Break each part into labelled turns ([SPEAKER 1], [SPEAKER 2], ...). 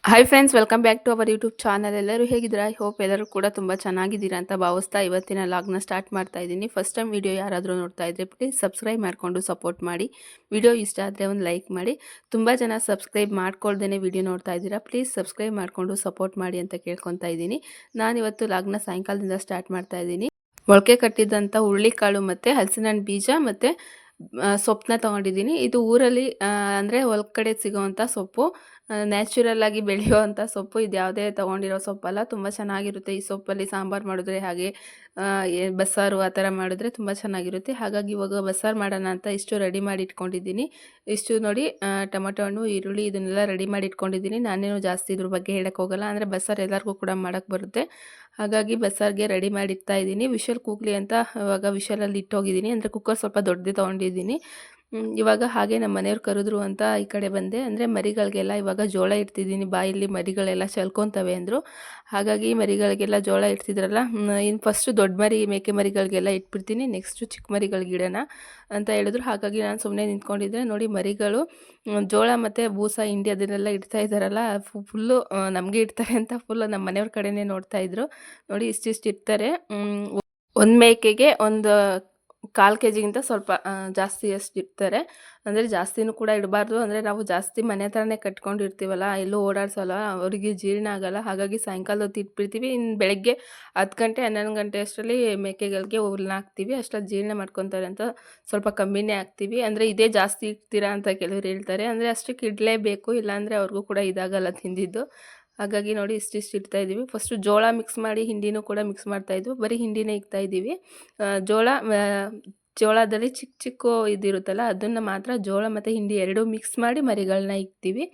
[SPEAKER 1] Hi friends, welcome back to our YouTube channel. ಎಲ್ಲರೂ ಹೇಗಿದ್ದೀರಾ? I hope ಎಲ್ಲರೂ ಕೂಡ ತುಂಬ ಚೆನ್ನಾಗಿದ್ದೀರಾ ಅಂತ ಭಾವಿಸ್ತಾ ಇವತ್ತಿನ ಲಾಗ್ನ ಸ್ಟಾರ್ಟ್ ಮಾಡ್ತಾ ಇದ್ದೀನಿ. ಫಸ್ಟ್ ಟೈಮ್ ವಿಡಿಯೋ ಯಾರಾದರೂ ನೋಡ್ತಾ ಇದ್ದರೆ ಪ್ಲೀಸ್ ಸಬ್ಸ್ಕ್ರೈಬ್ ಮಾಡಿಕೊಂಡು ಸಪೋರ್ಟ್ ಮಾಡಿ. ವಿಡಿಯೋ ಇಷ್ಟ ಆದರೆ ಒಂದು ಲೈಕ್ ಮಾಡಿ. ತುಂಬ ಜನ ಸಬ್ಸ್ಕ್ರೈಬ್ ಮಾಡ್ಕೊಳ್ದೇ ವಿಡಿಯೋ ನೋಡ್ತಾ ಇದ್ದೀರಾ, ಪ್ಲೀಸ್ ಸಬ್ಸ್ಕ್ರೈಬ್ ಮಾಡಿಕೊಂಡು ಸಪೋರ್ಟ್ ಮಾಡಿ ಅಂತ ಕೇಳ್ಕೊತಾ ಇದ್ದೀನಿ. ನಾನಿವತ್ತು ಲಾಗ್ನ ಸಾಯಂಕಾಲದಿಂದ ಸ್ಟಾರ್ಟ್ ಮಾಡ್ತಾ ಇದ್ದೀನಿ. ಮೊಳಕೆ ಕಟ್ಟಿದ್ದಂಥ ಹುರುಳಿಕಾಳು ಮತ್ತು ಹಲಸಿನಹಣ್ಣು ಬೀಜ ಮತ್ತು ಸೊಪ್ಪನ್ನ ತೊಗೊಂಡಿದ್ದೀನಿ. ಇದು ಊರಲ್ಲಿ ಅಂದರೆ ಹೊಲಗಡೆ ಸಿಗೋವಂಥ ಸೊಪ್ಪು, ನ್ಯಾಚುರಲ್ ಆಗಿ ಬೆಳೆಯುವಂಥ ಸೊಪ್ಪು. ಇದು ಯಾವುದೇ ತೊಗೊಂಡಿರೋ ಸೊಪ್ಪಲ್ಲ, ತುಂಬ ಚೆನ್ನಾಗಿರುತ್ತೆ. ಈ ಸೊಪ್ಪಲ್ಲಿ ಸಾಂಬಾರು ಮಾಡಿದ್ರೆ, ಹಾಗೆ ಬಸ್ಸಾರು ಆ ಥರ ಮಾಡಿದ್ರೆ ತುಂಬ ಚೆನ್ನಾಗಿರುತ್ತೆ. ಹಾಗಾಗಿ ಇವಾಗ ಬಸ್ಸಾರು ಮಾಡೋಣ ಅಂತ ಇಷ್ಟು ರೆಡಿ ಮಾಡಿ ಇಟ್ಕೊಂಡಿದ್ದೀನಿ. ಇಷ್ಟು ನೋಡಿ, ಟೊಮೊಟೊ ಹಣ್ಣು, ಈರುಳ್ಳಿ ಇದನ್ನೆಲ್ಲ ರೆಡಿ ಮಾಡಿ ಇಟ್ಕೊಂಡಿದ್ದೀನಿ. ನಾನೇನು ಜಾಸ್ತಿ ಇದ್ರ ಬಗ್ಗೆ ಹೇಳಕ್ಕೆ ಹೋಗಲ್ಲ, ಅಂದರೆ ಬಸ್ಸಾರು ಎಲ್ಲರಿಗೂ ಕೂಡ ಮಾಡೋಕ್ಕೆ ಬರುತ್ತೆ. ಹಾಗಾಗಿ ಬಸ್ಸಾರಿಗೆ ರೆಡಿ ಮಾಡಿ ಇಡ್ತಾ ಇದ್ದೀನಿ. ವಿಷಲ್ ಕೂಗಲಿ ಅಂತ ಇವಾಗ ವಿಷಲಲ್ಲಿ ಇಟ್ಟೋಗಿದ್ದೀನಿ, ಅಂದರೆ ಕುಕ್ಕರ್ ಸ್ವಲ್ಪ ದೊಡ್ಡದೇ ತೊಗೊಂಡಿದ್ದೀನಿ. ಇವಾಗ ಹಾಗೆ ನಮ್ಮ ಮನೆಯವ್ರು ಕರೆದ್ರು ಅಂತ ಈ ಕಡೆ ಬಂದೆ. ಅಂದರೆ ಮರಿಗಳಿಗೆಲ್ಲ ಇವಾಗ ಜೋಳ ಇಡ್ತಿದ್ದೀನಿ, ಬಾಯಲ್ಲಿ ಮರಿಗಳೆಲ್ಲ ಚಲ್ಕೊತವೆ ಅಂದರು. ಹಾಗಾಗಿ ಮರಿಗಳಿಗೆಲ್ಲ ಜೋಳ ಇಡ್ತಿದ್ರಲ್ಲ, ಇನ್ನು ಫಸ್ಟು ದೊಡ್ಡ ಮರಿ ಮೇಕೆ ಮರಿಗಳಿಗೆಲ್ಲ ಇಟ್ಬಿಡ್ತೀನಿ, ನೆಕ್ಸ್ಟು ಚಿಕ್ಕ ಮರಿಗಳಿಗೆ ಇಡೋಣ ಅಂತ ಹೇಳಿದ್ರು. ಹಾಗಾಗಿ ನಾನು ಸುಮ್ಮನೆ ನಿಂತ್ಕೊಂಡಿದ್ದೆ. ನೋಡಿ, ಮರಿಗಳು ಜೋಳ ಮತ್ತು ಬೂಸ ಹಿಂಡಿ ಅದನ್ನೆಲ್ಲ ಇಡ್ತಾ ಇದ್ದಾರಲ್ಲ, ಫುಲ್ಲು ನಮಗೆ ಇಡ್ತಾರೆ ಅಂತ ಫುಲ್ಲು ನಮ್ಮ ಮನೆಯವ್ರ ಕಡೆನೇ ನೋಡ್ತಾಯಿದ್ರು. ನೋಡಿ, ಇಷ್ಟಿಷ್ಟು ಇರ್ತಾರೆ. ಒಂದು ಮೇಕೆಗೆ ಒಂದು 1/4 kg ಸ್ವಲ್ಪ ಜಾಸ್ತಿ ಅಷ್ಟು ಇಡ್ತಾರೆ. ಅಂದರೆ ಜಾಸ್ತಿನೂ ಕೂಡ ಇಡಬಾರ್ದು, ಅಂದರೆ ನಾವು ಜಾಸ್ತಿ ಮನೆ ಹತ್ರನೇ ಕಟ್ಕೊಂಡಿರ್ತೀವಲ್ಲ, ಎಲ್ಲೂ ಓಡಾಡ್ಸಲ್ಲ, ಅವರಿಗೆ ಜೀರ್ಣ ಆಗೋಲ್ಲ. ಹಾಗಾಗಿ ಸಾಯಂಕಾಲ ಹೊತ್ತು ಇಟ್ಬಿಡ್ತೀವಿ. ಇನ್ನು ಬೆಳಗ್ಗೆ 10 ಗಂಟೆ 11 ಗಂಟೆ ಅಷ್ಟರಲ್ಲಿ ಮೇಕೆಗಳಿಗೆ ಹುಲ್ಲನ್ನ ಹಾಕ್ತೀವಿ. ಅಷ್ಟೊತ್ತು ಜೀರ್ಣ ಮಾಡ್ಕೊತಾರೆ ಅಂತ ಸ್ವಲ್ಪ ಕಮ್ಮಿನೇ ಹಾಕ್ತೀವಿ. ಅಂದರೆ ಇದೇ ಜಾಸ್ತಿ ಇಡ್ತೀರಾ ಅಂತ ಕೆಲವ್ರು ಹೇಳ್ತಾರೆ, ಅಂದರೆ ಅಷ್ಟಕ್ಕೆ ಇಡಲೇಬೇಕು, ಇಲ್ಲಾಂದರೆ ಅವ್ರಿಗೂ ಕೂಡ ಇದಾಗಲ್ಲ ತಿಂದಿದ್ದು. ಹಾಗಾಗಿ ನೋಡಿ, ಇಷ್ಟಿಷ್ಟು ಇಡ್ತಾಯಿದ್ದೀವಿ. ಫಸ್ಟು ಜೋಳ ಮಿಕ್ಸ್ ಮಾಡಿ ಹಿಂಡಿನೂ ಕೂಡ ಮಿಕ್ಸ್ ಮಾಡ್ತಾಯಿದ್ವಿ, ಬರೀ ಹಿಂಡಿನೇ ಇಕ್ತಾಯಿದ್ದೀವಿ. ಜೋಳದಲ್ಲಿ ಚಿಕ್ಕ ಚಿಕ್ಕ ಇದಿರುತ್ತಲ್ಲ, ಅದನ್ನು ಮಾತ್ರ ಜೋಳ ಮತ್ತು ಹಿಂಡಿ ಎರಡೂ ಮಿಕ್ಸ್ ಮಾಡಿ ಮರಿಗಳನ್ನ ಇಕ್ತೀವಿ.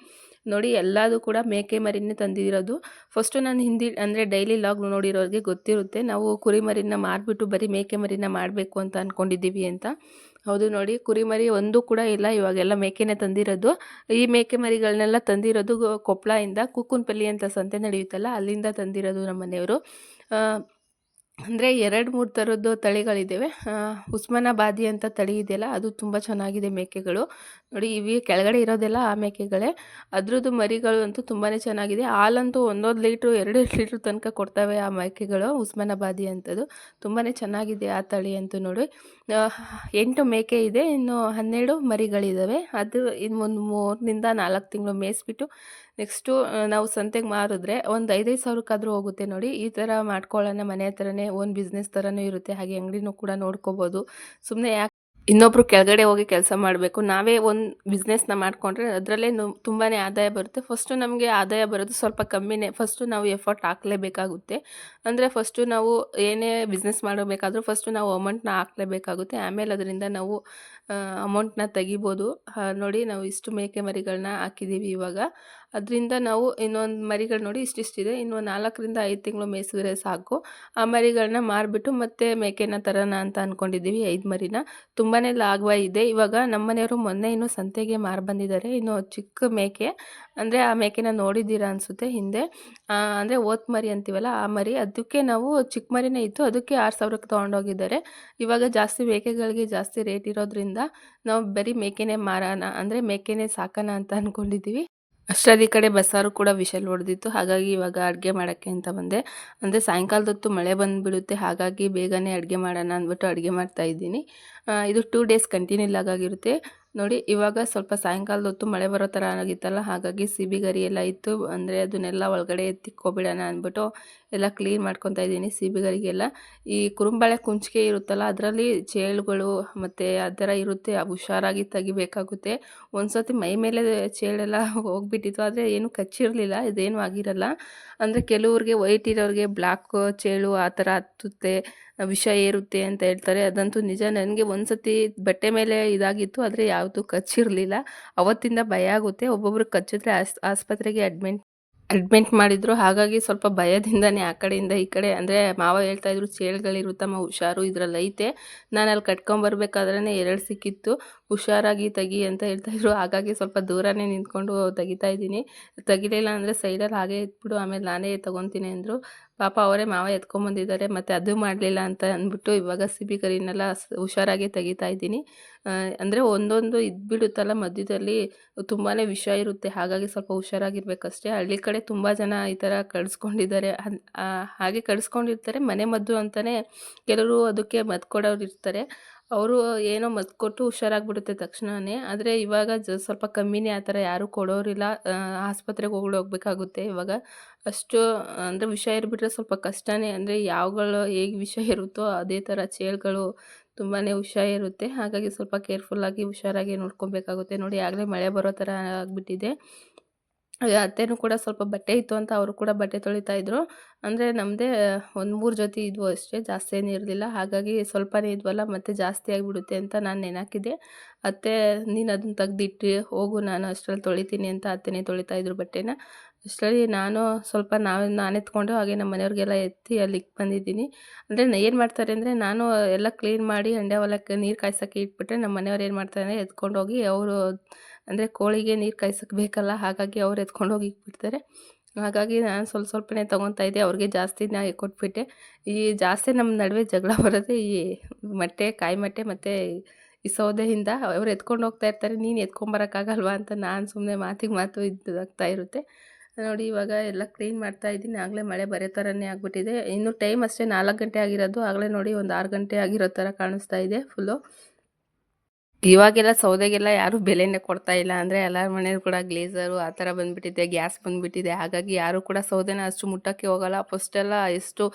[SPEAKER 1] ನೋಡಿ, ಎಲ್ಲದೂ ಕೂಡ ಮೇಕೆ ಮರಿನೇ ತಂದಿರೋದು. ಫಸ್ಟು ನಾನು ಹಿಂದಿ ಅಂದರೆ ಡೈಲಿ ಲಾಗ್ ನೋಡಿರೋರಿಗೆ ಗೊತ್ತಿರುತ್ತೆ, ನಾವು ಕುರಿ ಮರಿನ ಮಾರಿಬಿಟ್ಟು ಬರೀ ಮೇಕೆ ಮರಿನ ಮಾಡಬೇಕು ಅಂತ ಅಂದ್ಕೊಂಡಿದ್ದೀವಿ ಅಂತ. ಹೌದು ನೋಡಿ, ಕುರಿಮರಿ ಒಂದು ಕೂಡ ಇಲ್ಲ, ಇವಾಗೆಲ್ಲ ಮೇಕೆನೇ ತಂದಿರೋದು. ಈ ಮೇಕೆ ಮರಿಗಳನ್ನೆಲ್ಲ ತಂದಿರೋದು ಕೊಪ್ಪಳದಿಂದ, ಕೂಕುನಪಲ್ಲಿ ಅಂತ ಸಂತೆ ನಡೆಯುತ್ತಲ್ಲ, ಅಲ್ಲಿಂದ ತಂದಿರೋದು ನಮ್ಮ ಮನೆಯವರು. ಅಂದರೆ 2-3 ಥರದ್ದು ತಳಿಗಳಿದ್ದಾವೆ. ಉಸ್ಮಾನಾಬಾದಿ ಅಂತ ತಳಿ ಇದೆಯಲ್ಲ, ಅದು ತುಂಬ ಚೆನ್ನಾಗಿದೆ ಮೇಕೆಗಳು. ನೋಡಿ, ಇವು ಕೆಳಗಡೆ ಇರೋದೆಲ್ಲ ಆ ಮೇಕೆಗಳೇ. ಅದ್ರದ್ದು ಮರಿಗಳು ಅಂತೂ ತುಂಬಾ ಚೆನ್ನಾಗಿದೆ. ಹಾಲಂತೂ 1 ಲೀಟ್ರು 2 ಲೀಟ್ರ್ ತನಕ ಕೊಡ್ತವೆ ಆ ಮೇಕೆಗಳು, ಉಸ್ಮಾನಾಬಾದಿ ಅಂಥದ್ದು. ತುಂಬಾ ಚೆನ್ನಾಗಿದೆ ಆ ತಳಿ ಅಂತೂ. ನೋಡಿ, 8 ಮೇಕೆ ಇದೆ, ಇನ್ನು 12 ಮರಿಗಳಿದ್ದಾವೆ. ಅದು ಇನ್ನು ಒಂದು 3 ರಿಂದ 4 ತಿಂಗಳು ಮೇಯಿಸ್ಬಿಟ್ಟು ನೆಕ್ಸ್ಟು ನಾವು ಸಂತೆಗೆ ಮಾರಿದ್ರೆ ಒಂದು 5-5 ಸಾವಿರಕ್ಕಾದರೂ ಹೋಗುತ್ತೆ. ನೋಡಿ, ಈ ಥರ ಮಾಡ್ಕೊಳ್ಳೋಣ, ಮನೆ ಹತ್ರನೇ ಓನ್ ಬಿಸ್ನೆಸ್ ಥರನೂ ಇರುತ್ತೆ, ಹಾಗೆ ಅಂಗಡಿನೂ ಕೂಡ ನೋಡ್ಕೋಬೋದು. ಸುಮ್ಮನೆ ಯಾಕೆ ಇನ್ನೊಬ್ರು ಕೆಳಗಡೆ ಹೋಗಿ ಕೆಲಸ ಮಾಡಬೇಕು, ನಾವೇ ಒಂದು ಬಿಸ್ನೆಸ್ನ ಮಾಡಿಕೊಂಡ್ರೆ ಅದರಲ್ಲೇ ತುಂಬಾ ಆದಾಯ ಬರುತ್ತೆ. ಫಸ್ಟು ನಮಗೆ ಆದಾಯ ಬರೋದು ಸ್ವಲ್ಪ ಕಮ್ಮಿನೇ, ಫಸ್ಟು ನಾವು ಎಫರ್ಟ್ ಹಾಕಲೇಬೇಕಾಗುತ್ತೆ. ಅಂದರೆ ಫಸ್ಟು ನಾವು ಏನೇ ಬಿಸ್ನೆಸ್ ಮಾಡಬೇಕಾದ್ರೂ ಫಸ್ಟು ನಾವು ಅಮೌಂಟ್ನ ಹಾಕಲೇಬೇಕಾಗುತ್ತೆ, ಆಮೇಲೆ ಅದರಿಂದ ನಾವು ಅಮೌಂಟ್ನ ತೆಗಿಬೋದು. ನೋಡಿ, ನಾವು ಇಷ್ಟು ಮೇಕೆ ಮರಿಗಳನ್ನ ಹಾಕಿದ್ದೀವಿ ಇವಾಗ. ಅದರಿಂದ ನಾವು ಇನ್ನೊಂದು ಮರಿಗಳು ನೋಡಿ ಇಷ್ಟಿಷ್ಟಿದೆ, ಇನ್ನು 4 ರಿಂದ 5 ತಿಂಗಳು ಮೇಯಿಸಿದ್ರೆ ಸಾಕು. ಆ ಮರಿಗಳನ್ನ ಮಾರಿಬಿಟ್ಟು ಮತ್ತೆ ಮೇಕೆನ ತರೋಣ ಅಂತ ಅಂದ್ಕೊಂಡಿದ್ದೀವಿ, 5 ಮರಿನ. ತುಂಬಾ ಲಾಭ ಇದೆ. ಇವಾಗ ನಮ್ಮ ಮನೆಯವರು ಮೊನ್ನೆ ಇನ್ನೂ ಸಂತೆಗೆ ಮಾರಿ ಬಂದಿದ್ದಾರೆ, ಇನ್ನು ಚಿಕ್ಕ ಮೇಕೆ. ಅಂದರೆ ಆ ಮೇಕೆನ ನೋಡಿದ್ದೀರಾ ಅನಿಸುತ್ತೆ ಹಿಂದೆ, ಅಂದರೆ ಓತ್ ಮರಿ ಅಂತೀವಲ್ಲ ಆ ಮರಿ, ಅದಕ್ಕೆ ನಾವು ಚಿಕ್ಕ ಮರಿನೇ ಇತ್ತು, ಅದಕ್ಕೆ 6,000ಕ್ಕೆ ತೊಗೊಂಡೋಗಿದ್ದಾರೆ. ಇವಾಗ ಜಾಸ್ತಿ ಮೇಕೆಗಳಿಗೆ ಜಾಸ್ತಿ ರೇಟ್ ಇರೋದ್ರಿಂದ ನಾವು ಬರೀ ಮೇಕೆನೇ ಮಾರೋಣ, ಅಂದರೆ ಮೇಕೆನೇ ಸಾಕೋಣ ಅಂತ ಅಂದ್ಕೊಂಡಿದ್ದೀವಿ. ಅಷ್ಟರಲ್ಲಿ ಈ ಕಡೆ ಬಸ್ಸಾರು ಕೂಡ ವಿಷಲ್ ಹೊಡೆದಿತ್ತು, ಹಾಗಾಗಿ ಇವಾಗ ಅಡುಗೆ ಮಾಡೋಕ್ಕೆ ಅಂತ ಬಂದೆ. ಅಂದರೆ ಸಾಯಂಕಾಲದ ಹೊತ್ತು ಮಳೆ ಬಂದುಬಿಡುತ್ತೆ, ಹಾಗಾಗಿ ಬೇಗನೆ ಅಡುಗೆ ಮಾಡೋಣ ಅಂದ್ಬಿಟ್ಟು ಅಡುಗೆ ಮಾಡ್ತಾಯಿದ್ದೀನಿ. ಇದು 2 ಡೇಸ್ ಕಂಟಿನ್ಯೂ ಲಾಗಾಗಿರುತ್ತೆ. ನೋಡಿ, ಇವಾಗ ಸ್ವಲ್ಪ ಸಾಯಂಕಾಲದ ಹೊತ್ತು ಮಳೆ ಬರೋ ಥರ ಆಗಿತ್ತಲ್ಲ, ಹಾಗಾಗಿ ಸಿಬಿ ಗರಿ ಎಲ್ಲ ಇತ್ತು, ಅಂದರೆ ಅದನ್ನೆಲ್ಲ ಒಳಗಡೆ ತಿಕ್ಕೊಬಿಡೋಣ ಅಂದ್ಬಿಟ್ಟು ಎಲ್ಲ ಕ್ಲೀನ್ ಮಾಡ್ಕೊತಾ ಇದ್ದೀನಿ. ಸಿಬಿ ಗರಿಗೆಲ್ಲ ಈ ಕುರುಂಬಾಳೆ ಕುಂಚಿಗೆ ಇರುತ್ತಲ್ಲ, ಅದರಲ್ಲಿ ಚೇಳುಗಳು ಮತ್ತು ಆ ಥರ ಇರುತ್ತೆ, ಹುಷಾರಾಗಿ ತೆಗಿಬೇಕಾಗುತ್ತೆ. ಒಂದು ಸತಿ ಮೈ ಮೇಲೆ ಚೇಳೆಲ್ಲ ಹೋಗಿಬಿಟ್ಟಿತ್ತು, ಆದರೆ ಏನೂ ಕಚ್ಚಿರಲಿಲ್ಲ, ಇದೇನೂ ಆಗಿರಲ್ಲ. ಅಂದರೆ ಕೆಲವ್ರಿಗೆ ವೈಟ್ ಇರೋರಿಗೆ ಬ್ಲ್ಯಾಕ್ ಚೇಳು ಆ ಥರ ಹತ್ತುತ್ತೆ, ವಿಷ ಏರುತ್ತೆ ಅಂತ ಹೇಳ್ತಾರೆ. ಅದಂತೂ ನಿಜ. ನನಗೆ ಒಂದು ಸತಿ ಬಟ್ಟೆ ಮೇಲೆ ಇದಾಗಿತ್ತು, ಆದರೆ ಯಾವುದು ಕಚ್ಚಿರಲಿಲ್ಲ. ಅವತ್ತಿಂದ ಭಯ ಆಗುತ್ತೆ, ಒಬ್ಬೊಬ್ರು ಕಚ್ಚಿದ್ರೆ ಆಸ್ಪತ್ರೆಗೆ ಅಡ್ಮಿಟ್ ಮಾಡಿದ್ರು. ಹಾಗಾಗಿ ಸ್ವಲ್ಪ ಭಯದಿಂದನೇ ಆ ಕಡೆಯಿಂದ ಈ ಕಡೆ, ಅಂದರೆ ಮಾವ ಹೇಳ್ತಾಯಿದ್ರು ಚೇಳುಗಳಿರುತ್ತಮ್ಮ ಹುಷಾರು, ಇದರಲ್ಲಿ ಐತೆ. ನಾನು ಅಲ್ಲಿ ಕಟ್ಕೊಂಬರ್ಬೇಕಾದ್ರೇ 2 ಸಿಕ್ಕಿತ್ತು, ಹುಷಾರಾಗಿ ತೆಗಿ ಅಂತ ಹೇಳ್ತಾಯಿದ್ರು. ಹಾಗಾಗಿ ಸ್ವಲ್ಪ ದೂರನೇ ನಿಂತ್ಕೊಂಡು ತೆಗಿತಾ ಇದ್ದೀನಿ. ತೆಗಿಲಿಲ್ಲ ಅಂದರೆ ಸೈಡಲ್ಲಿ ಹಾಗೆ ಇಟ್ಬಿಡು, ಆಮೇಲೆ ನಾನೇ ತೊಗೊತೀನಿ ಅಂದರು. ಪಾಪ ಅವರೇ ಮಾವ ಎತ್ಕೊಂಬಂದಿದ್ದಾರೆ ಮತ್ತು ಅದು ಮಾಡಲಿಲ್ಲ ಅಂತ ಅಂದ್ಬಿಟ್ಟು ಇವಾಗ ಸಿಬಿ ಕರಿನೆಲ್ಲ ಹುಷಾರಾಗಿ ತೆಗಿತಾ ಇದ್ದೀನಿ. ಅಂದರೆ ಒಂದೊಂದು ಇದ್ಬಿಡುತ್ತಲ್ಲ ಮಧ್ಯದಲ್ಲಿ ತುಂಬಾ ವಿಷ ಇರುತ್ತೆ, ಹಾಗಾಗಿ ಸ್ವಲ್ಪ ಹುಷಾರಾಗಿರ್ಬೇಕಷ್ಟೇ. ಹಳ್ಳಿ ಕಡೆ ತುಂಬ ಜನ ಈ ಥರ ಕಡಿಸ್ಕೊಂಡಿದ್ದಾರೆ. ಹಾಗೆ ಕಡಿಸ್ಕೊಂಡಿರ್ತಾರೆ ಮನೆ ಮದ್ದು ಅಂತಲೇ ಕೆಲವರು ಅದಕ್ಕೆ ಮದ್ದು ಕೊಡೋರು ಇರ್ತಾರೆ. ಅವರು ಏನೋ ಮದ್ದು ಕೊಟ್ಟು ಹುಷಾರಾಗ್ಬಿಡುತ್ತೆ ತಕ್ಷಣವೇ. ಆದರೆ ಇವಾಗ ಸ್ವಲ್ಪ ಕಮ್ಮಿನೇ, ಆ ಥರ ಯಾರೂ ಕೊಡೋರಿಲ್ಲ. ಆಸ್ಪತ್ರೆಗೆ ಹೋಗಬೇಕಾಗುತ್ತೆ ಇವಾಗ. ಅಷ್ಟು ಅಂದರೆ ವಿಷ ಇರ್ಬಿಟ್ರೆ ಸ್ವಲ್ಪ ಕಷ್ಟನೇ. ಅಂದರೆ ಯಾವ್ಗಳು ಹೇಗೆ ವಿಷ ಇರುತ್ತೋ ಅದೇ ಥರ ಚೇಳುಗಳು ತುಂಬಾ ವಿಷ ಇರುತ್ತೆ. ಹಾಗಾಗಿ ಸ್ವಲ್ಪ ಕೇರ್ಫುಲ್ಲಾಗಿ ಹುಷಾರಾಗಿ ನೋಡ್ಕೊಬೇಕಾಗುತ್ತೆ. ನೋಡಿ ಆಗಲೇ ಮಳೆ ಬರೋ ಥರ ಆಗಿಬಿಟ್ಟಿದೆ. ಅತ್ತೆನೂ ಕೂಡ ಸ್ವಲ್ಪ ಬಟ್ಟೆ ಇತ್ತು ಅಂತ ಅವರು ಕೂಡ ಬಟ್ಟೆ ತೊಳಿತಾ ಇದ್ರು. ಅಂದರೆ ನಮ್ಮದೇ ಒಂದು 3 ಜೊತೆ ಇದ್ವು ಅಷ್ಟೇ, ಜಾಸ್ತಿ ಏನೂ ಇರಲಿಲ್ಲ. ಹಾಗಾಗಿ ಸ್ವಲ್ಪನೇ ಇದ್ವಲ್ಲ ಮತ್ತೆ ಜಾಸ್ತಿ ಆಗಿಬಿಡುತ್ತೆ ಅಂತ ನಾನು ನೆನಕಿದ್ದೆ. ಅತ್ತೆ ನೀನು ಅದನ್ನ ತೆಗ್ದಿಟ್ಟು ಹೋಗು, ನಾನು ಅಷ್ಟರಲ್ಲಿ ತೊಳಿತೀನಿ ಅಂತ ಅತ್ತೆನೇ ತೊಳಿತಾ ಇದ್ರು ಬಟ್ಟೆನ. ಅಷ್ಟರಲ್ಲಿ ನಾನು ಸ್ವಲ್ಪ ನಾನು ಎತ್ಕೊಂಡು ಹಾಗೆ ನಮ್ಮ ಮನೆಯವ್ರಿಗೆಲ್ಲ ಎತ್ತಿ ಅಲ್ಲಿಗೆ ಬಂದಿದ್ದೀನಿ. ಅಂದರೆ ಏನು ಮಾಡ್ತಾರೆ ಅಂದರೆ, ನಾನು ಎಲ್ಲ ಕ್ಲೀನ್ ಮಾಡಿ ಹಂಡೆ ಹೊಲಕ್ಕೆ ನೀರು ಕಾಯ್ಸೋಕ್ಕೆ ಇಟ್ಬಿಟ್ರೆ ನಮ್ಮ ಮನೆಯವ್ರು ಏನು ಮಾಡ್ತಾರೆ ಅಂದರೆ ಎತ್ಕೊಂಡೋಗಿ ಅವರು, ಅಂದರೆ ಕೋಳಿಗೆ ನೀರು ಕಾಯ್ಸೋಕ್ಕೆ ಬೇಕಲ್ಲ, ಹಾಗಾಗಿ ಅವ್ರು ಎತ್ಕೊಂಡೋಗಿ ಇಟ್ಬಿಡ್ತಾರೆ. ಹಾಗಾಗಿ ನಾನು ಸ್ವಲ್ಪನೇ ತೊಗೊತಾ ಇದ್ದೆ, ಅವ್ರಿಗೆ ಜಾಸ್ತಿನೇ ಕೊಟ್ಬಿಟ್ಟೆ. ಈ ಜಾಸ್ತಿ ನಮ್ಮ ನಡುವೆ ಜಗಳ ಬರೋದೇ ಈ ಕಾಯಿ ಮಟ್ಟೆ ಮತ್ತು ಈ ಸೌದೆಯಿಂದ. ಅವ್ರು ಎತ್ಕೊಂಡು ಹೋಗ್ತಾ ಇರ್ತಾರೆ, ನೀನು ಎತ್ಕೊಂಬರೋಕ್ಕಾಗಲ್ವಾ ಅಂತ ನಾನು ಸುಮ್ಮನೆ ಮಾತಿಗೆ ಮಾತು ಇದಾಗ್ತಾ ಇರುತ್ತೆ. ನೋಡಿ ಇವಾಗ ಎಲ್ಲ ಕ್ಲೀನ್ ಮಾಡ್ತಾ ಇದ್ದೀನಿ. ಆಗಲೇ ಮಳೆ ಬರೋ ಥರನೇ ಆಗಿಬಿಟ್ಟಿದೆ. ಇನ್ನು ಟೈಮ್ ಅಷ್ಟೇ 4 ಗಂಟೆ ಆಗಿರೋದು. ಆಗಲೇ ನೋಡಿ ಒಂದು 6 ಗಂಟೆ ಆಗಿರೋ ಥರ ಕಾಣಿಸ್ತಾ ಇದೆ ಫುಲ್ಲು. ಇವಾಗೆಲ್ಲ ಸೌದೆಗೆಲ್ಲ ಯಾರೂ ಬೆಲೆನೇ ಕೊಡ್ತಾ ಇಲ್ಲ. ಅಂದರೆ ಎಲ್ಲರ ಮನೇಲಿ ಕೂಡ ಗ್ಲೇಸರು ಆ ಥರ ಬಂದುಬಿಟ್ಟಿದೆ, ಗ್ಯಾಸ್ ಬಂದುಬಿಟ್ಟಿದೆ. ಹಾಗಾಗಿ ಯಾರೂ ಕೂಡ ಸೌದೆನ ಅಷ್ಟು ಮುಟ್ಟೋಕ್ಕೆ ಹೋಗಲ್ಲ. ಫಸ್ಟೆಲ್ಲ ಎಷ್ಟು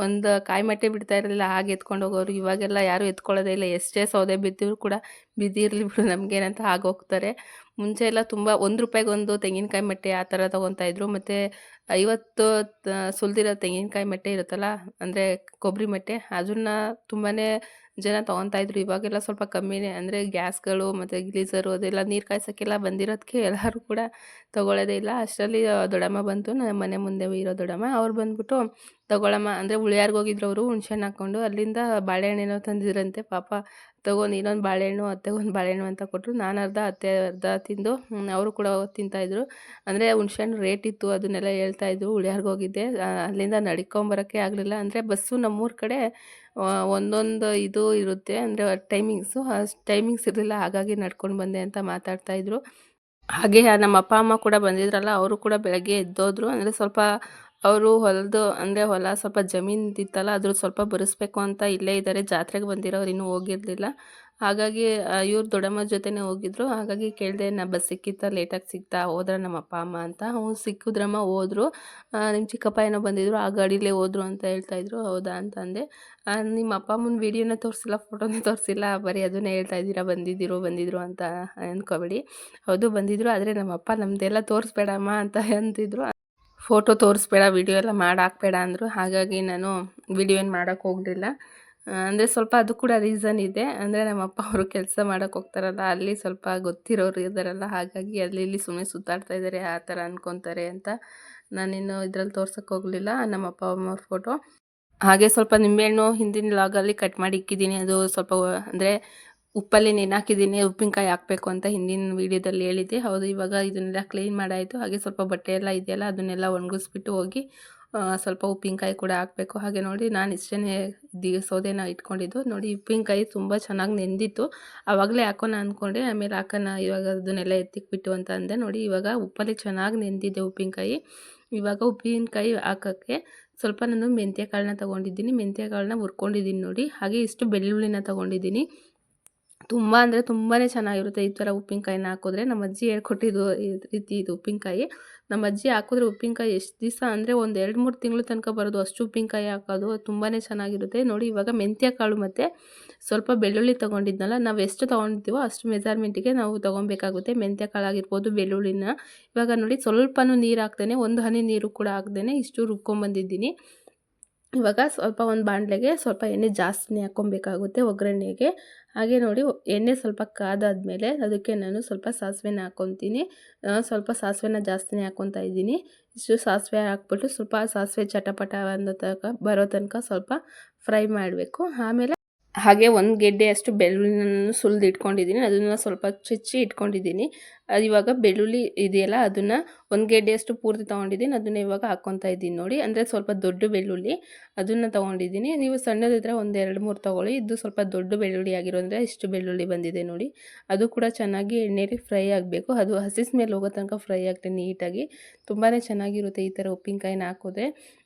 [SPEAKER 1] ಒಂದು ಕಾಯಿ ಮಟ್ಟೆ ಬಿಡ್ತಾ ಇರಲಿಲ್ಲ, ಹಾಗೆ ಎತ್ಕೊಂಡು ಹೋಗೋರು. ಇವಾಗೆಲ್ಲ ಯಾರೂ ಎತ್ಕೊಳ್ಳೋದೇ ಇಲ್ಲ. ಎಷ್ಟೇ ಸೌದೆ ಬಿದ್ದರೂ ಕೂಡ ಬಿದ್ದಿರಲಿ ಬಿಡು ನಮಗೇನಂತ ಆಗೋಗ್ತಾರೆ. ಮುಂಚೆ ಎಲ್ಲ ತುಂಬ ₹1 ತೆಂಗಿನಕಾಯಿ ಮಟ್ಟೆ ಆ ಥರ ತೊಗೊತಾ ಇದ್ರು. ಮತ್ತು 50 ಸುಲಿದಿರೋ ತೆಂಗಿನಕಾಯಿ ಮಟ್ಟೆ ಇರುತ್ತಲ್ಲ, ಅಂದರೆ ಕೊಬ್ಬರಿ ಮಟ್ಟೆ, ಅದನ್ನು ತುಂಬಾ ಜನ ತೊಗೊತಾ ಇದ್ರು. ಇವಾಗೆಲ್ಲ ಸ್ವಲ್ಪ ಕಮ್ಮಿನೇ. ಅಂದರೆ ಗ್ಯಾಸ್ಗಳು ಮತ್ತು ಗ್ಲೀಸರು ಅದೆಲ್ಲ ನೀರು ಕಾಯ್ಸೋಕ್ಕೆಲ್ಲ ಬಂದಿರೋದಕ್ಕೆ ಎಲ್ಲರೂ ಕೂಡ ತೊಗೊಳ್ಳೋದೇ ಇಲ್ಲ. ಅಷ್ಟರಲ್ಲಿ ದೊಡ್ಡಮ್ಮ ಬಂತು, ನಮ್ಮ ಮನೆ ಮುಂದೆ ಇರೋ ದೊಡ್ಡಮ್ಮ. ಅವ್ರು ಬಂದ್ಬಿಟ್ಟು ತಗೊಳಮ್ಮ ಅಂದರೆ ಉಳಿಯಾರ್ಗೆ ಹೋಗಿದ್ರು ಅವರು, ಹುಣ್ಸೆಹಣ್ಣು ಹಾಕ್ಕೊಂಡು. ಅಲ್ಲಿಂದ ಬಾಳೆಹಣ್ಣೇನೋ ತಂದಿದ್ರಂತೆ. ಪಾಪ ತಗೋ ನೀನೊಂದು ಬಾಳೆಹಣ್ಣು, ಅತ್ತೆಗೊಂದು ಬಾಳೆಹಣ್ಣು ಅಂತ ಕೊಟ್ಟರು. ನಾನು ಅರ್ಧ, ಅತ್ತೆ ಅರ್ಧ ತಿಂದು ಅವರು ಕೂಡ ತಿಂತಾಯಿದ್ರು. ಅಂದರೆ ಹುಣ್ಸೆಹಣ್ಣು ರೇಟ್ ಇತ್ತು, ಅದನ್ನೆಲ್ಲ ಹೇಳ್ತಾಯಿದ್ರು. ಉಳಿಯಾರ್ಗೆ ಹೋಗಿದ್ದೆ, ಅಲ್ಲಿಂದ ನಡ್ಕೊಂಬರೋಕ್ಕೆ ಆಗಲಿಲ್ಲ. ಅಂದರೆ ಬಸ್ಸು ನಮ್ಮೂರ ಕಡೆ ಒಂದೊಂದು ಇದು ಇರುತ್ತೆ, ಅಂದರೆ ಟೈಮಿಂಗ್ಸು, ಅಷ್ಟು ಟೈಮಿಂಗ್ಸ್ ಇರಲಿಲ್ಲ, ಹಾಗಾಗಿ ನಡ್ಕೊಂಡು ಬಂದೆ ಅಂತ ಮಾತಾಡ್ತಾಯಿದ್ರು. ಹಾಗೆ ನಮ್ಮ ಅಪ್ಪ ಅಮ್ಮ ಕೂಡ ಬಂದಿದ್ರಲ್ಲ, ಅವರು ಕೂಡ ಬೆಳಗ್ಗೆ ಎದ್ದೋದ್ರು. ಅಂದರೆ ಸ್ವಲ್ಪ ಅವರು ಅಂದರೆ ಹೊಲ ಸ್ವಲ್ಪ ಜಮೀನಿದಿತ್ತಲ್ಲ, ಅದ್ರ ಸ್ವಲ್ಪ ಬರೆಸ್ಬೇಕು ಅಂತ ಇಲ್ಲೇ ಇದ್ದಾರೆ. ಜಾತ್ರೆಗೆ ಬಂದಿರೋರು ಇನ್ನೂ ಹೋಗಿರಲಿಲ್ಲ. ಹಾಗಾಗಿ ಇವ್ರು ದೊಡ್ಡಮ್ಮ ಜೊತೆನೇ ಹೋಗಿದ್ರು. ಹಾಗಾಗಿ ಕೇಳಿದೆ, ಬಸ್ ಸಿಕ್ಕಿತ್ತಾ, ಲೇಟಾಗಿ ಸಿಕ್ತಾ, ಹೋದ್ರ ನಮ್ಮ ಅಪ್ಪ ಅಮ್ಮ ಅಂತ. ಹ್ಞೂ ಸಿಕ್ಕಿದ್ರಮ್ಮ, ಹೋದ್ರು. ನಿಮ್ಮ ಚಿಕ್ಕಪ್ಪ ಏನೋ ಬಂದಿದ್ರು, ಆ ಗಾಡೀಲೇ ಹೋದ್ರು ಅಂತ ಹೇಳ್ತಾಯಿದ್ರು. ಹೌದಾ ಅಂತ ಅಂದೆ. ನಿಮ್ಮ ಅಪ್ಪ ಅಮ್ಮನ ವೀಡಿಯೋನೇ ತೋರಿಸಿಲ್ಲ, ಫೋಟೋನೇ ತೋರಿಸಿಲ್ಲ, ಬರೀ ಅದನ್ನೇ ಹೇಳ್ತಾ ಇದ್ದೀರಾ ಬಂದಿದ್ರು ಅಂತ ಅಂದ್ಕೊಬೇಡಿ. ಹೌದು ಬಂದಿದ್ರು, ಆದರೆ ನಮ್ಮ ಅಪ್ಪ ನಮ್ಮದೆಲ್ಲ ತೋರಿಸ್ಬೇಡಮ್ಮ ಅಂತ ಅಂತಿದ್ರು. ಫೋಟೋ ತೋರಿಸ್ಬೇಡ, ವೀಡಿಯೋ ಎಲ್ಲ ಮಾಡಿ ಹಾಕ್ಬೇಡ ಅಂದರು. ಹಾಗಾಗಿ ನಾನು ವೀಡಿಯೋ ಏನು ಮಾಡೋಕ್ಕೆ ಹೋಗಲಿಲ್ಲ. ಅಂದರೆ ಸ್ವಲ್ಪ ಅದು ಕೂಡ ರೀಸನ್ ಇದೆ. ಅಂದರೆ ನಮ್ಮ ಅಪ್ಪ ಅವರು ಕೆಲಸ ಮಾಡೋಕ್ಕೆ ಹೋಗ್ತಾರಲ್ಲ, ಅಲ್ಲಿ ಸ್ವಲ್ಪ ಗೊತ್ತಿರೋರು ಇದ್ದಾರಲ್ಲ, ಹಾಗಾಗಿ ಅಲ್ಲಿ ಇಲ್ಲಿ ಸುಮ್ಮನೆ ಸುತ್ತಾಡ್ತಾ ಇದ್ದಾರೆ ಆ ಥರ ಅಂದ್ಕೊತಾರೆ ಅಂತ ನಾನಿನ್ನು ಇದ್ರಲ್ಲಿ ತೋರ್ಸೋಕ್ಕೆ ಹೋಗಲಿಲ್ಲ ನಮ್ಮ ಅಪ್ಪ ಅಮ್ಮವ್ರ ಫೋಟೋ. ಹಾಗೆ ಸ್ವಲ್ಪ ನಿಂಬೆಹಣ್ಣು ಹಿಂದಿನ ಲಾಗಲ್ಲಿ ಕಟ್ ಮಾಡಿ ಇಕ್ಕಿದ್ದೀನಿ. ಅದು ಸ್ವಲ್ಪ ಅಂದರೆ ಉಪ್ಪಲ್ಲಿ ನೆನೆಹಾಕಿದ್ದೀನಿ, ಉಪ್ಪಿನಕಾಯಿ ಹಾಕಬೇಕು ಅಂತ ಹಿಂದಿನ ವೀಡಿಯೋದಲ್ಲಿ ಹೇಳಿದ್ದೆ. ಹೌದು, ಇವಾಗ ಇದನ್ನೆಲ್ಲ ಕ್ಲೀನ್ ಮಾಡಾಯಿತು. ಹಾಗೆ ಸ್ವಲ್ಪ ಬಟ್ಟೆ ಎಲ್ಲ ಇದೆಯಲ್ಲ, ಅದನ್ನೆಲ್ಲ ಒಣಗಿಸ್ಬಿಟ್ಟು ಹೋಗಿ ಸ್ವಲ್ಪ ಉಪ್ಪಿನಕಾಯಿ ಕೂಡ ಹಾಕಬೇಕು. ಹಾಗೆ ನೋಡಿ ನಾನು ಇಷ್ಟೇ ಸೌದೆನ ಇಟ್ಕೊಂಡಿದ್ದು. ನೋಡಿ ಉಪ್ಪಿನಕಾಯಿ ತುಂಬ ಚೆನ್ನಾಗಿ ನೆಂದಿತ್ತು. ಆವಾಗಲೇ ಹಾಕೋಣ ಅಂದ್ಕೊಂಡೆ, ಆಮೇಲೆ ಹಾಕೋಣ ಇವಾಗ ಅದನ್ನೆಲ್ಲ ಎತ್ತಿಕ್ಬಿಟ್ಟು ಅಂತ ಅಂದೆ. ನೋಡಿ ಇವಾಗ ಉಪ್ಪಲ್ಲಿ ಚೆನ್ನಾಗಿ ನೆಂದಿದ್ದೆ ಉಪ್ಪಿನಕಾಯಿ. ಇವಾಗ ಉಪ್ಪಿನಕಾಯಿ ಹಾಕೋಕ್ಕೆ ಸ್ವಲ್ಪ ನಾನು ಮೆಂತ್ಯ ಕಾಳನ್ನ ತೊಗೊಂಡಿದ್ದೀನಿ. ಮೆಂತ್ಯ ಕಾಳನ್ನ ಹುರ್ಕೊಂಡಿದ್ದೀನಿ ನೋಡಿ. ಹಾಗೆ ಇಷ್ಟು ಬೆಳ್ಳುಳ್ಳಿನ ತೊಗೊಂಡಿದ್ದೀನಿ. ತುಂಬ ಅಂದರೆ ತುಂಬಾ ಚೆನ್ನಾಗಿರುತ್ತೆ ಈ ಥರ ಉಪ್ಪಿನಕಾಯಿನ ಹಾಕಿದ್ರೆ. ನಮ್ಮ ಅಜ್ಜಿ ಹೇಳ್ಕೊಟ್ಟಿದ್ದು ಈ ರೀತಿ ಇದು ಉಪ್ಪಿನಕಾಯಿ. ನಮ್ಮ ಅಜ್ಜಿ ಹಾಕಿದ್ರೆ ಉಪ್ಪಿನಕಾಯಿ ಎಷ್ಟು ದಿವಸ ಅಂದರೆ ಒಂದು 2-3 ತಿಂಗಳು ತನಕ ಬರೋದು, ಅಷ್ಟು ಉಪ್ಪಿನಕಾಯಿ ಹಾಕೋದು ತುಂಬಾ ಚೆನ್ನಾಗಿರುತ್ತೆ. ನೋಡಿ ಇವಾಗ ಮೆಂತ್ಯ ಕಾಳು ಮತ್ತು ಸ್ವಲ್ಪ ಬೆಳ್ಳುಳ್ಳಿ ತೊಗೊಂಡಿದ್ನಲ್ಲ, ನಾವು ಎಷ್ಟು ತೊಗೊಂಡಿದ್ದೀವೋ ಅಷ್ಟು ಮೆಜರ್ಮೆಂಟಿಗೆ ನಾವು ತೊಗೊಬೇಕಾಗುತ್ತೆ. ಮೆಂತ್ಯ ಕಾಳು ಆಗಿರ್ಬೋದು, ಬೆಳ್ಳುಳ್ಳಿನ. ಇವಾಗ ನೋಡಿ ಸ್ವಲ್ಪನೂ ನೀರು ಹಾಕ್ದೇನೆ, ಒಂದು ಹನಿ ನೀರು ಕೂಡ ಹಾಕ್ದೇನೆ ಇಷ್ಟು ರುಬ್ಕೊಂಬಂದಿದ್ದೀನಿ. ಇವಾಗ ಸ್ವಲ್ಪ ಒಂದು ಬಾಣಲೆಗೆ ಸ್ವಲ್ಪ ಎಣ್ಣೆ ಜಾಸ್ತಿನೇ ಹಾಕ್ಕೊಬೇಕಾಗುತ್ತೆ ಒಗ್ಗರಣೆಗೆ. ಹಾಗೆ ನೋಡಿ ಎಣ್ಣೆ ಸ್ವಲ್ಪ ಕಾದಾದ್ಮೇಲೆ ಅದಕ್ಕೆ ನಾನು ಸ್ವಲ್ಪ ಸಾಸಿವೆನ ಹಾಕ್ಕೊತೀನಿ. ಸ್ವಲ್ಪ ಸಾಸಿವೆನ ಜಾಸ್ತಿನೇ ಹಾಕ್ಕೊತಾ ಇದ್ದೀನಿ. ಇಷ್ಟು ಸಾಸಿವೆ ಹಾಕ್ಬಿಟ್ಟು ಸ್ವಲ್ಪ ಸಾಸಿವೆ ಚಟಪಟ ಬರೋ ತನಕ ಸ್ವಲ್ಪ ಫ್ರೈ ಮಾಡಬೇಕು. ಆಮೇಲೆ ಹಾಗೆ 1 ಗೆಡ್ಡೆ ಅಷ್ಟು ಬೆಳ್ಳುಳ್ಳಿನ ಸುಲಿದು ಇಟ್ಕೊಂಡಿದ್ದೀನಿ, ಅದನ್ನು ಸ್ವಲ್ಪ ಚಚ್ಚಿ ಇಟ್ಕೊಂಡಿದ್ದೀನಿ. ಅದು ಇವಾಗ ಬೆಳ್ಳುಳ್ಳಿ ಇದೆಯಲ್ಲ ಅದನ್ನು 1 ಗೆಡ್ಡೆಯಷ್ಟು ಪೂರ್ತಿ ತೊಗೊಂಡಿದ್ದೀನಿ. ಅದನ್ನು ಇವಾಗ ಹಾಕ್ಕೊತಾ ಇದ್ದೀನಿ ನೋಡಿ. ಅಂದರೆ ಸ್ವಲ್ಪ ದೊಡ್ಡ ಬೆಳ್ಳುಳ್ಳಿ ಅದನ್ನು ತೊಗೊಂಡಿದ್ದೀನಿ. ನೀವು ಸಣ್ಣದಿದ್ದರೆ ಒಂದು 2, 3 ತೊಗೊಳ್ಳಿ. ಇದು ಸ್ವಲ್ಪ ದೊಡ್ಡ ಬೆಳ್ಳುಳ್ಳಿ ಆಗಿರೋದ್ರಿಂದ ಇಷ್ಟು ಬೆಳ್ಳುಳ್ಳಿ ಬಂದಿದೆ ನೋಡಿ. ಅದು ಕೂಡ ಚೆನ್ನಾಗಿ ಎಣ್ಣೆಲಿ ಫ್ರೈ ಆಗಬೇಕು. ಅದು ಹಸಿ ಸ್ಮೆಲ್ ಹೋಗೋ ತನಕ ಫ್ರೈ ಆಗಲಿ ನೀಟಾಗಿ. ತುಂಬಾ ಚೆನ್ನಾಗಿರುತ್ತೆ ಈ ಥರ ಉಪ್ಪಿನಕಾಯಿನ ಹಾಕಿದ್ರೆ.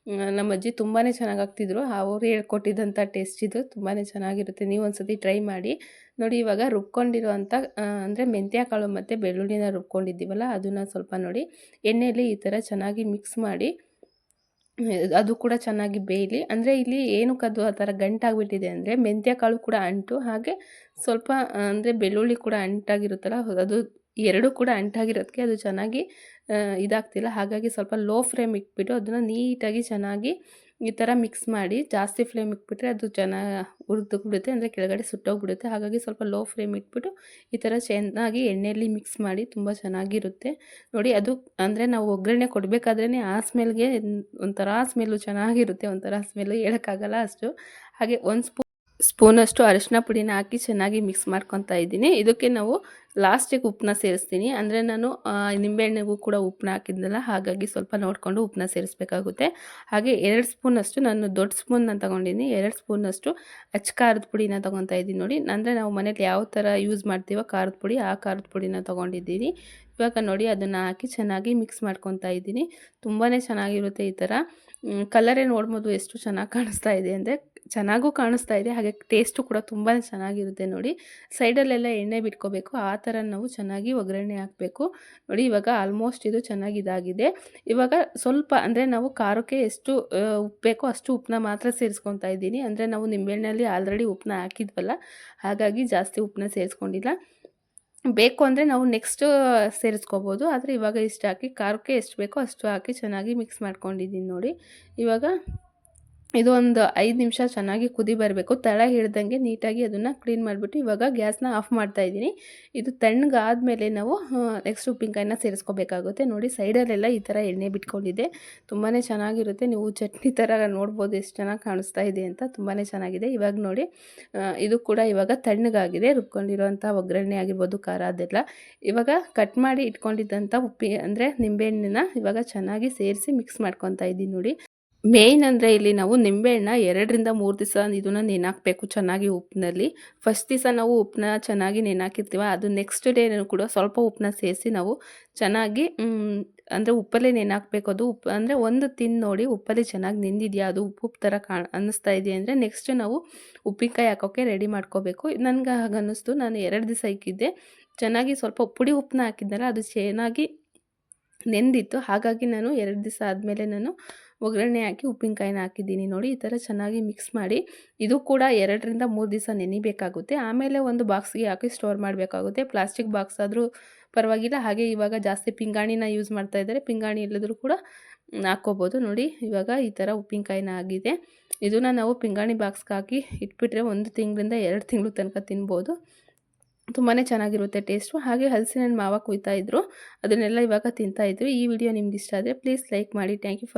[SPEAKER 1] ನಮ್ಮ ಅಜ್ಜಿ ತುಂಬಾ ಚೆನ್ನಾಗಿ ಹಾಕ್ತಿದ್ರು. ಅವರು ಹೇಳ್ಕೊಟ್ಟಿದ್ದಂಥ ಟೇಸ್ಟ್ ಇದು. ತುಂಬಾ ಚೆನ್ನಾಗಿರುತ್ತೆ. ನೀವು ಒಂದ್ಸತಿ ಟ್ರೈ ಮಾಡಿ ನೋಡಿ. ಇವಾಗ ರುಬ್ಕೊಂಡಿರುವಂಥ ಅಂದರೆ ಮೆಂತ್ಯ ಕಾಳು ಮತ್ತು ಬೆಳ್ಳುಳ್ಳಿನ ರುಬ್ಕೊಂಡಿದ್ದೀವಲ್ಲ ಅದನ್ನು ಸ್ವಲ್ಪ ನೋಡಿ ಎಣ್ಣೆಯಲ್ಲಿ ಈ ಥರ ಚೆನ್ನಾಗಿ ಮಿಕ್ಸ್ ಮಾಡಿ ಅದು ಕೂಡ ಚೆನ್ನಾಗಿ ಬೇಯಲಿ. ಅಂದರೆ ಇಲ್ಲಿ ಏನಕ್ಕೆ ಅದು ಆ ಥರ ಗಂಟಾಗಿಬಿಟ್ಟಿದೆ ಅಂದರೆ ಮೆಂತ್ಯ ಕಾಳು ಕೂಡ ಅಂಟು, ಹಾಗೆ ಸ್ವಲ್ಪ ಅಂದರೆ ಬೆಳ್ಳುಳ್ಳಿ ಕೂಡ ಅಂಟಾಗಿರುತ್ತಲ್ಲ ಅದು ಎರಡೂ ಕೂಡ ಅಂಟಾಗಿರೋದಕ್ಕೆ ಅದು ಚೆನ್ನಾಗಿ ಇದಾಗ್ತಿಲ್ಲ. ಹಾಗಾಗಿ ಸ್ವಲ್ಪ ಲೋ ಫ್ಲೇಮ್ ಇಟ್ಬಿಟ್ಟು ಅದನ್ನು ನೀಟಾಗಿ ಚೆನ್ನಾಗಿ ಈ ಥರ ಮಿಕ್ಸ್ ಮಾಡಿ. ಜಾಸ್ತಿ ಫ್ಲೇಮ್ ಇಟ್ಬಿಟ್ರೆ ಅದು ಚೆನ್ನಾಗಿ ಹುರಿದೋಗ್ಬಿಡುತ್ತೆ, ಅಂದರೆ ಕೆಳಗಡೆ ಸುಟ್ಟೋಗ್ಬಿಡುತ್ತೆ. ಹಾಗಾಗಿ ಸ್ವಲ್ಪ ಲೋ ಫ್ಲೇಮ್ ಇಟ್ಬಿಟ್ಟು ಈ ಥರ ಚೆನ್ನಾಗಿ ಎಣ್ಣೆಯಲ್ಲಿ ಮಿಕ್ಸ್ ಮಾಡಿ ತುಂಬ ಚೆನ್ನಾಗಿರುತ್ತೆ ನೋಡಿ. ಅದು ಅಂದರೆ ನಾವು ಒಗ್ಗರಣೆ ಕೊಡಬೇಕಾದ್ರೇ ಆ ಸ್ಮೆಲ್ಗೆ ಒಂಥರ ಸ್ಮೆಲ್ಲು ಚೆನ್ನಾಗಿರುತ್ತೆ. ಒಂಥರ ಸ್ಮೆಲ್ಲು ಹೇಳೋಕ್ಕಾಗಲ್ಲ ಅಷ್ಟು. ಹಾಗೆ ಒಂದು ಸ್ಪೂನಷ್ಟು ಅರಿಶಿನ ಪುಡಿನ ಹಾಕಿ ಚೆನ್ನಾಗಿ ಮಿಕ್ಸ್ ಮಾಡ್ಕೊತಾ ಇದ್ದೀನಿ. ಇದಕ್ಕೆ ನಾವು ಲಾಸ್ಟಿಗೆ ಉಪ್ಪನ್ನ ಸೇರಿಸ್ತೀನಿ. ಅಂದರೆ ನಾನು ನಿಂಬೆಹಣ್ಣಿಗೂ ಕೂಡ ಉಪ್ಪನ್ನ ಹಾಕಿದ್ನಲ್ಲ, ಹಾಗಾಗಿ ಸ್ವಲ್ಪ ನೋಡಿಕೊಂಡು ಉಪ್ಪನ್ನ ಸೇರಿಸ್ಬೇಕಾಗುತ್ತೆ. ಹಾಗೆ 2 ಸ್ಪೂನಷ್ಟು ನಾನು ದೊಡ್ಡ ಸ್ಪೂನ್ನ ತೊಗೊಂಡಿದ್ದೀನಿ. 2 ಸ್ಪೂನಷ್ಟು ಅಚ್ಚ ಖಾರದ ಪುಡಿನ ತೊಗೊತಾ ಇದ್ದೀನಿ ನೋಡಿ. ಅಂದರೆ ನಾವು ಮನೇಲಿ ಯಾವ ಥರ ಯೂಸ್ ಮಾಡ್ತೀವೋ ಖಾರದ ಪುಡಿ, ಆ ಖಾರದ ಪುಡಿನ ತೊಗೊಂಡಿದ್ದೀನಿ. ಇವಾಗ ನೋಡಿ ಅದನ್ನು ಹಾಕಿ ಚೆನ್ನಾಗಿ ಮಿಕ್ಸ್ ಮಾಡ್ಕೊತಾ ಇದ್ದೀನಿ. ತುಂಬಾ ಚೆನ್ನಾಗಿರುತ್ತೆ ಈ ಥರ. ಕಲರೇ ನೋಡ್ಬೋದು ಎಷ್ಟು ಚೆನ್ನಾಗಿ ಕಾಣಿಸ್ತಾ ಇದೆ ಅಂದರೆ ಚೆನ್ನಾಗೂ ಕಾಣಿಸ್ತಾ ಇದೆ, ಹಾಗೆ ಟೇಸ್ಟು ಕೂಡ ತುಂಬಾ ಚೆನ್ನಾಗಿರುತ್ತೆ ನೋಡಿ. ಸೈಡಲ್ಲೆಲ್ಲ ಎಣ್ಣೆ ಬಿಟ್ಕೋಬೇಕು, ಆ ಥರ ನಾವು ಚೆನ್ನಾಗಿ ಒಗ್ಗರಣೆ ಹಾಕಬೇಕು ನೋಡಿ. ಇವಾಗ ಆಲ್ಮೋಸ್ಟ್ ಇದು ಚೆನ್ನಾಗಿ ಇದಾಗಿದೆ. ಇವಾಗ ಸ್ವಲ್ಪ ಅಂದರೆ ನಾವು ಖಾರಕ್ಕೆ ಎಷ್ಟು ಉಪ್ಪು ಬೇಕೋ ಅಷ್ಟು ಉಪ್ಪನ್ನ ಮಾತ್ರ ಸೇರಿಸ್ಕೊತಾ ಇದ್ದೀನಿ. ಅಂದರೆ ನಾವು ನಿಂಬೆಹಣ್ಣಲ್ಲಿ ಆಲ್ರೆಡಿ ಉಪ್ಪನ್ನ ಹಾಕಿದ್ವಲ್ಲ, ಹಾಗಾಗಿ ಜಾಸ್ತಿ ಉಪ್ಪನ್ನ ಸೇರಿಸ್ಕೊಂಡಿಲ್ಲ. ಬೇಕು ಅಂದರೆ ನಾವು ನೆಕ್ಸ್ಟು ಸೇರಿಸ್ಕೋಬೋದು, ಆದರೆ ಇವಾಗ ಇಷ್ಟು ಹಾಕಿ ಖಾರಕ್ಕೆ ಎಷ್ಟು ಬೇಕೋ ಅಷ್ಟು ಹಾಕಿ ಚೆನ್ನಾಗಿ ಮಿಕ್ಸ್ ಮಾಡ್ಕೊಂಡಿದ್ದೀನಿ ನೋಡಿ. ಇವಾಗ ಇದು ಒಂದು 5 ನಿಮಿಷ ಚೆನ್ನಾಗಿ ಕುದಿ ಬರಬೇಕು. ತಳ ಹಿಡ್ದಂಗೆ ನೀಟಾಗಿ ಅದನ್ನು ಕ್ಲೀನ್ ಮಾಡಿಬಿಟ್ಟು ಇವಾಗ ಗ್ಯಾಸ್ನ ಆಫ್ ಮಾಡ್ತಾಯಿದ್ದೀನಿ. ಇದು ತಣ್ಣಗಾದಮೇಲೆ ನಾವು ನೆಕ್ಸ್ಟ್ ಉಪ್ಪಿನಕಾಯಿನ ಸೇರಿಸ್ಕೋಬೇಕಾಗುತ್ತೆ ನೋಡಿ. ಸೈಡಲ್ಲೆಲ್ಲ ಈ ಥರ ಎಣ್ಣೆ ಬಿಟ್ಕೊಂಡಿದೆ. ತುಂಬಾ ಚೆನ್ನಾಗಿರುತ್ತೆ. ನೀವು ಚಟ್ನಿ ಥರ ನೋಡ್ಬೋದು ಎಷ್ಟು ಚೆನ್ನಾಗಿ ಕಾಣಿಸ್ತಾ ಇದೆ ಅಂತ. ತುಂಬಾ ಚೆನ್ನಾಗಿದೆ. ಇವಾಗ ನೋಡಿ ಇದು ಕೂಡ ಇವಾಗ ತಣ್ಣಗಾಗಿದೆ. ರುಬ್ಕೊಂಡಿರೋಂಥ ಒಗ್ಗರಣೆ ಆಗಿರ್ಬೋದು, ಖಾರ ಅದೆಲ್ಲ. ಇವಾಗ ಕಟ್ ಮಾಡಿ ಇಟ್ಕೊಂಡಿದ್ದಂಥ ಅಂದರೆ ನಿಂಬೆಹಣ್ಣನ್ನ ಇವಾಗ ಚೆನ್ನಾಗಿ ಸೇರಿಸಿ ಮಿಕ್ಸ್ ಮಾಡ್ಕೊತಾ ಇದ್ದೀನಿ ನೋಡಿ. ಮೇಯ್ನ್ ಅಂದರೆ ಇಲ್ಲಿ ನಾವು ನಿಂಬೆಹಣ್ಣ 2ರಿಂದ 3 ದಿವಸ ಇದನ್ನು ನೆನೆಹಾಕಬೇಕು ಚೆನ್ನಾಗಿ ಉಪ್ಪಿನಲ್ಲಿ. ಫಸ್ಟ್ ದಿವಸ ನಾವು ಉಪ್ಪನ್ನ ಚೆನ್ನಾಗಿ ನೆನೆಹಾಕಿರ್ತೀವ, ಅದು ನೆಕ್ಸ್ಟ್ ಡೇನೂ ಕೂಡ ಸ್ವಲ್ಪ ಉಪ್ಪನ್ನ ಸೇರಿಸಿ ನಾವು ಚೆನ್ನಾಗಿ ಅಂದರೆ ಉಪ್ಪಲ್ಲೇ ನೆನೆಹಾಕಬೇಕು. ಅದು ಉಪ್ಪು ಅಂದರೆ ಒಂದು ತಿಂದು ನೋಡಿ ಉಪ್ಪಲ್ಲಿ ಚೆನ್ನಾಗಿ ನೆಂದಿದೆಯಾ, ಅದು ಉಪ್ಪು ಥರ ಅನ್ನಿಸ್ತಾ ಇದೆ ಅಂದರೆ ನೆಕ್ಸ್ಟ್ ನಾವು ಉಪ್ಪಿನಕಾಯಿ ಹಾಕೋಕ್ಕೆ ರೆಡಿ ಮಾಡ್ಕೋಬೇಕು. ನನಗೆ ಹಾಗೆ ಅನ್ನಿಸ್ತು. ನಾನು 2 ದಿವಸ ಇಕ್ಕಿದ್ದೆ. ಚೆನ್ನಾಗಿ ಸ್ವಲ್ಪ ಪುಡಿ ಉಪ್ಪನ್ನ ಹಾಕಿದ್ನಲ್ಲ, ಅದು ಚೆನ್ನಾಗಿ ನೆಂದಿತ್ತು. ಹಾಗಾಗಿ ನಾನು 2 ದಿವಸ ಆದಮೇಲೆ ನಾನು ಒಗ್ಗರಣೆ ಹಾಕಿ ಉಪ್ಪಿನಕಾಯಿನ ಹಾಕಿದ್ದೀನಿ ನೋಡಿ. ಈ ಥರ ಚೆನ್ನಾಗಿ ಮಿಕ್ಸ್ ಮಾಡಿ ಇದು ಕೂಡ 2ರಿಂದ 3 ದಿವಸ ನೆನಿಬೇಕಾಗುತ್ತೆ. ಆಮೇಲೆ ಒಂದು ಬಾಕ್ಸ್ಗೆ ಹಾಕಿ ಸ್ಟೋರ್ ಮಾಡಬೇಕಾಗುತ್ತೆ. ಪ್ಲಾಸ್ಟಿಕ್ ಬಾಕ್ಸ್ ಆದರೂ ಪರವಾಗಿಲ್ಲ. ಹಾಗೆ ಇವಾಗ ಜಾಸ್ತಿ ಪಿಂಗಾಣಿನ ಯೂಸ್ ಮಾಡ್ತಾ ಇದ್ದಾರೆ. ಪಿಂಗಾಣಿ ಇಲ್ಲದರೂ ಕೂಡ ಹಾಕ್ಕೋಬೋದು ನೋಡಿ. ಇವಾಗ ಈ ಥರ ಉಪ್ಪಿನಕಾಯಿನ ಆಗಿದೆ. ಇದನ್ನು ನಾವು ಪಿಂಗಾಣಿ ಬಾಕ್ಸ್ಗೆ ಹಾಕಿ ಇಟ್ಬಿಟ್ರೆ 1 ತಿಂಗಳಿಂದ 2 ತಿಂಗಳು ತನಕ ತಿನ್ಬೋದು. ತುಂಬಾ ಚೆನ್ನಾಗಿರುತ್ತೆ ಟೇಸ್ಟು. ಹಾಗೆ ಹಲಸಿನ ಹಣ್ಣು ಮಾವ ಕುಯ್ತಾಯಿದ್ರು, ಅದನ್ನೆಲ್ಲ ಇವಾಗ ತಿಂತಾಯಿದ್ರು. ಈ ವಿಡಿಯೋ ನಿಮ್ಗೆ ಇಷ್ಟ ಆದರೆ ಪ್ಲೀಸ್ ಲೈಕ್ ಮಾಡಿ. Thank you for